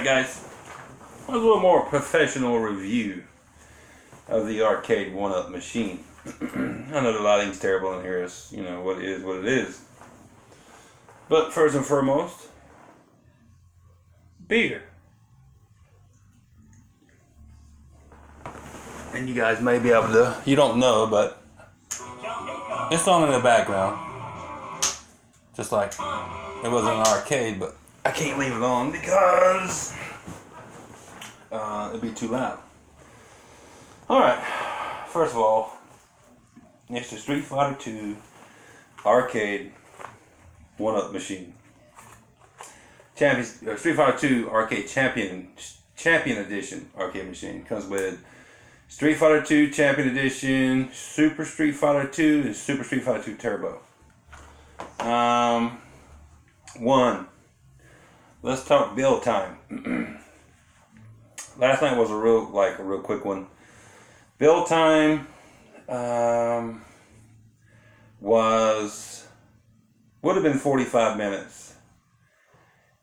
Alright guys, a little more professional review of the arcade 1-up machine. I know the lighting's terrible in here, it's, what it is. But first and foremost, beer. And you guys may be able to, you don't know, but it's on in the background. Just like it was an arcade, but I can't leave it on because it'd be too loud. Alright, first of all, it's the Street Fighter 2 arcade 1-up machine. Street Fighter 2 arcade champion edition arcade machine. Comes with Street Fighter 2 Champion Edition, Super Street Fighter 2, and Super Street Fighter 2 Turbo. Let's talk build time. Last night was a real quick one. Build time would have been 45 minutes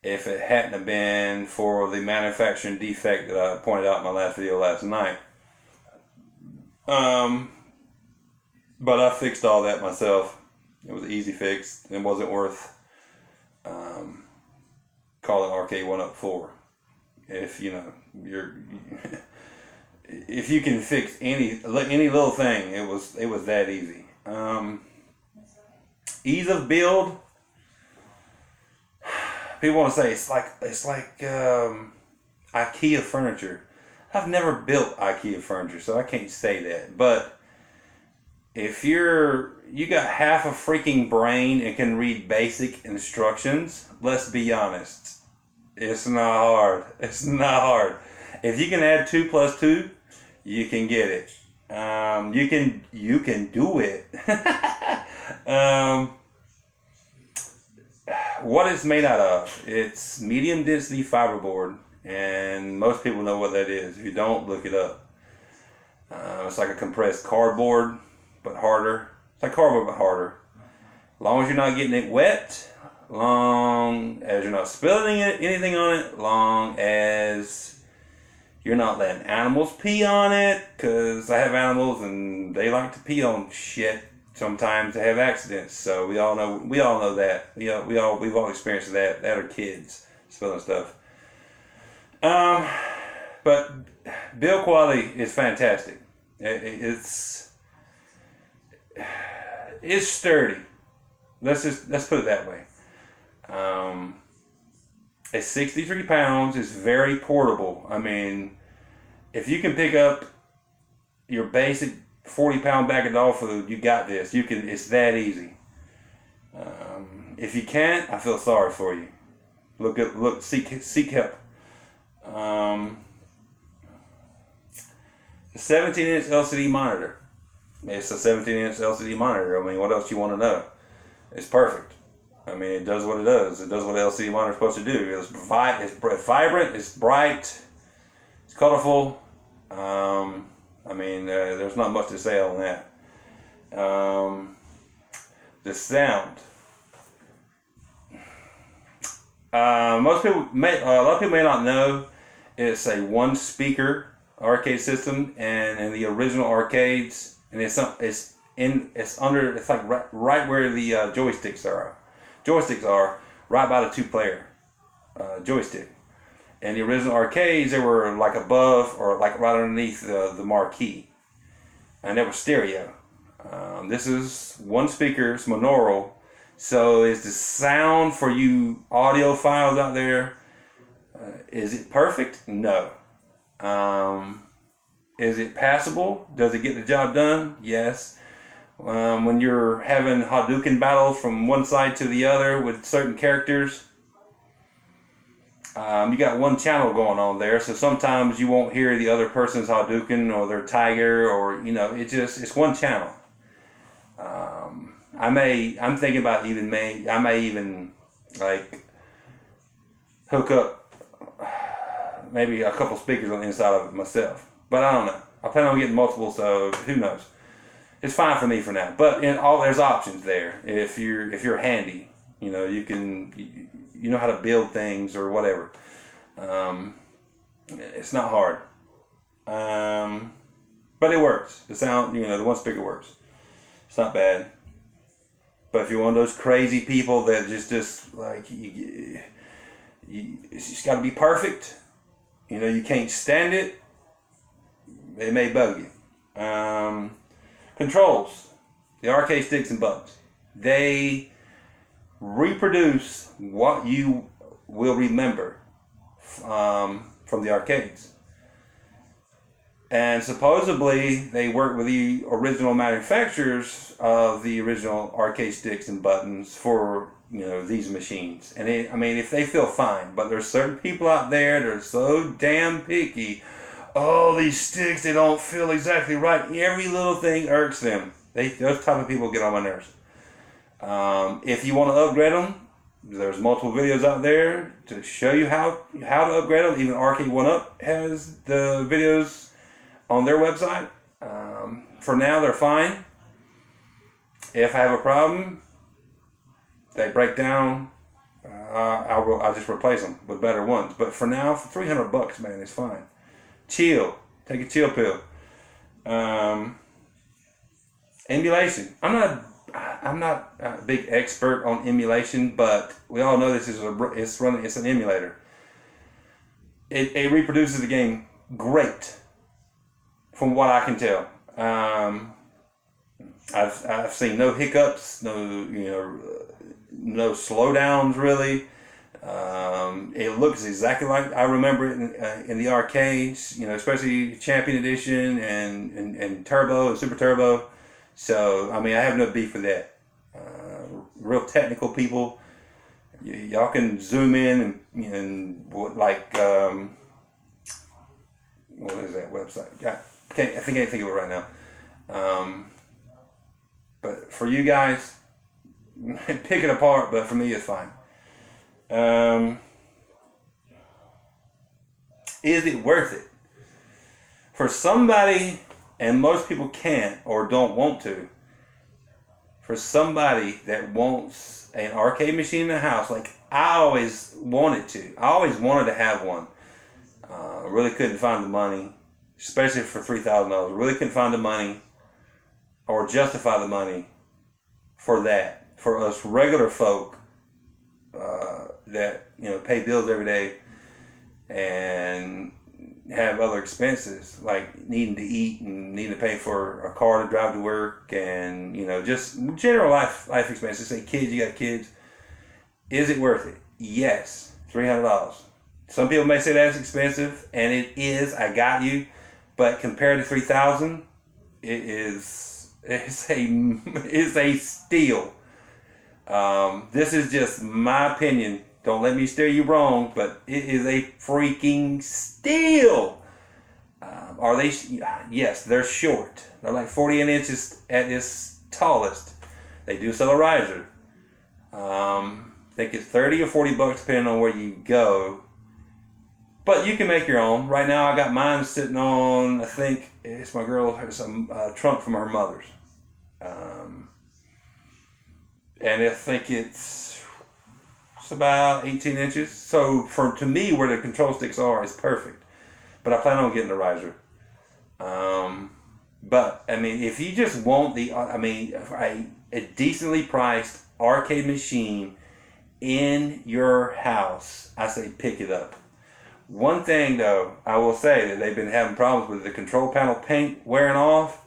if it hadn't have been for the manufacturing defect that I pointed out in my last video last night. But I fixed all that myself. It was an easy fix. It wasn't worth calling arcade 1-up for. If if you can fix any little thing, it was that easy. Ease of build. People want to say it's like IKEA furniture. I've never built IKEA furniture, so I can't say that. But if you got half a freaking brain and can read basic instructions, let's be honest. It's not hard. It's not hard. If you can add 2 plus 2, you can get it. You can do it. What it's made out of? It's medium density fiberboard, and most people know what that is. If you don't, look it up. It's like a compressed cardboard, but harder. It's like cardboard, but harder. As long as you're not getting it wet, long as you're not spilling anything on it, long as you're not letting animals pee on it, because I have animals and they like to pee on shit. Sometimes they have accidents, so we all know that. We've all experienced that. That are kids spilling stuff. But build quality is fantastic. It's sturdy. Let's put it that way. It's 63 pounds. It's very portable. I mean, if you can pick up your basic 40-pound bag of dog food, you got this. You can. It's that easy. If you can't, I feel sorry for you. Seek help. The 17-inch LCD monitor. It's a 17-inch LCD monitor. I mean, what else you want to know? It's perfect. I mean, it does what it does. It does what an LCD monitor is supposed to do. It's vibrant. It's bright. It's colorful. I mean, there's not much to say on that. The sound. A lot of people may not know it's a 1-speaker arcade system, and in the original arcades, and it's like right where the joysticks are. Joysticks are right by the 2-player joystick. And the original arcades, they were like above or like right underneath the marquee, and they were stereo. This is 1 speaker, it's monaural. So is the sound for you audiophiles out there? Is it perfect? No. Is it passable? Does it get the job done? Yes. When you're having Hadouken battles from one side to the other with certain characters, you got one channel going on there, so sometimes you won't hear the other person's Hadouken or their Tiger, or it's one channel. I'm thinking about I may even like hook up maybe a couple speakers on the inside of it myself, but I don't know. I plan on getting multiple, so who knows? It's fine for me for now. But there's options there. If you're handy, you know how to build things or whatever. It's not hard. But it works. The sound, the one speaker works. It's not bad. But if you're one of those crazy people that just like, it's just got to be perfect, you can't stand it, it may bug you. Controls, the arcade sticks and buttons, they reproduce what you will remember from the arcades. And supposedly they work with the original manufacturers of the original arcade sticks and buttons for these machines. And if they feel fine, but there's certain people out there that are so damn picky. Oh, these sticks, they don't feel exactly right. Every little thing irks them. Those type of people get on my nerves. If you want to upgrade them, there's multiple videos out there to show you how to upgrade them. Even Arcade 1-Up has the videos on their website. For now, they're fine. If I have a problem, they break down, I'll just replace them with better ones. But for now, for $300, man, it's fine. Chill. Take a chill pill. Emulation. I'm not a big expert on emulation, but we all know this is it's an emulator. It reproduces the game great, from what I can tell. I've seen no hiccups, no slowdowns really. It looks exactly like I remember it in the arcades, especially Champion Edition and Turbo and Super Turbo. So, I have no beef with that. Real technical people, y'all can zoom in and like, what is that website? I can't think of it right now. But for you guys, pick it apart, but for me, it's fine. Is it worth it? For somebody, and most people can't or don't want to, for somebody that wants an arcade machine in the house, like I always wanted to have one. Really couldn't find the money, especially for $3,000. Really couldn't find the money or justify the money for that. For us regular folk that pay bills every day and have other expenses like needing to eat and needing to pay for a car to drive to work and just general life expenses. Say kids, you got kids. Is it worth it? Yes. $300. Some people may say that's expensive, and it is. I got you, but compared to $3,000, it's a steal. This is just my opinion. Don't let me steer you wrong, but it is a freaking steal. Are they? Yes, they're short. They're like 48 inches at its tallest. They do sell a riser. I think it's $30 or $40 depending on where you go. But you can make your own. Right now, I got mine sitting on, I think it's my girl has a trunk from her mother's. And I think it's about 18 inches. So to me, where the control sticks are is perfect. But I plan on getting the riser. But if you just want a decently priced arcade machine in your house, I say pick it up. One thing though, I will say that they've been having problems with the control panel paint wearing off,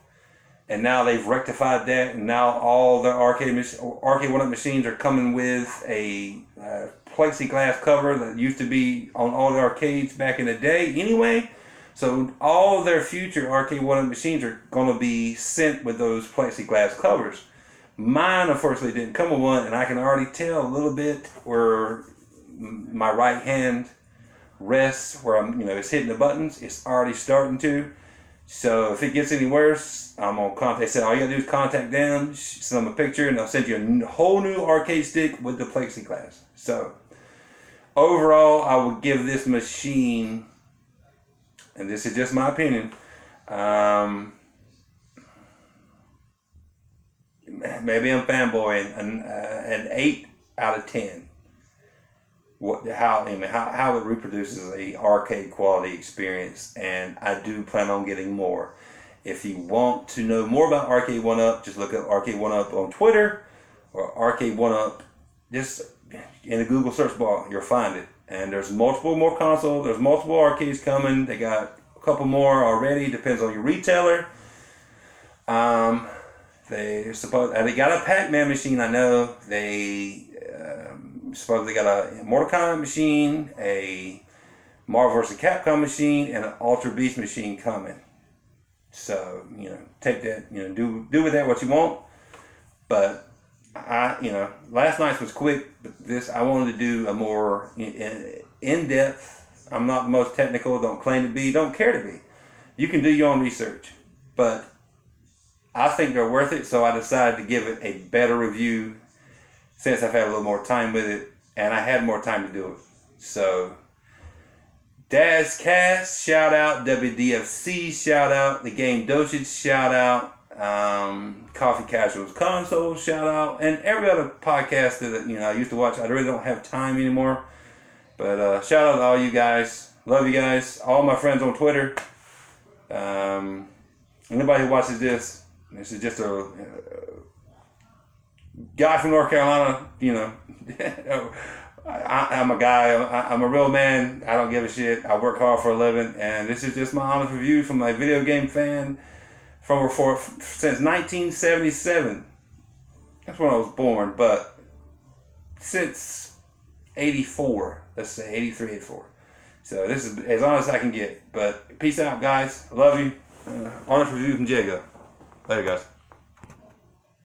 and now they've rectified that, and now all the arcade 1-Up machines are coming with a plexiglass cover that used to be on all the arcades back in the day anyway. So all their future arcade 1-Up machines are going to be sent with those plexiglass covers. Mine, unfortunately, didn't come with one, and I can already tell a little bit where my right hand rests, where it's hitting the buttons. It's already starting to. So if it gets any worse, I'm gonna contact. They said all you gotta do is contact them, send them a picture, and they'll send you a whole new arcade stick with the plexiglass. So overall, I would give this machine, and this is just my opinion, maybe I'm fanboying, an 8 out of 10. how it reproduces a arcade quality experience, and I do plan on getting more. If you want to know more about Arcade 1-Up, just look up Arcade 1-Up on Twitter or Arcade 1-Up just in the Google search bar. You'll find it. And there's multiple more consoles. There's multiple arcades coming. They got a couple more already. Depends on your retailer. They got a Pac-Man machine. I know they supposedly got a Mortal Kombat machine, a Marvel vs. Capcom machine, and an Ultra Beast machine coming. So, take that, do with that what you want. But last night's was quick, but I wanted to do a more in-depth. I'm not the most technical, don't claim to be, don't care to be. You can do your own research. But I think they're worth it, so I decided to give it a better review since I've had a little more time with it, and I had more time to do it. So, Daz Cast, shout out. WDFC, shout out. The Game Dosage, shout out. Coffee Casuals Console, shout out. And every other podcast that I used to watch. I really don't have time anymore. But shout out to all you guys. Love you guys. All my friends on Twitter. Anybody who watches this is just a guy from North Carolina, I'm a guy. I'm a real man. I don't give a shit. I work hard for a living, and this is just my honest review from my video game fan since 1977. That's when I was born, but since 84, let's say 83, 84. So this is as honest as I can get. But peace out, guys. I love you. Honest review from Jago. Later, guys.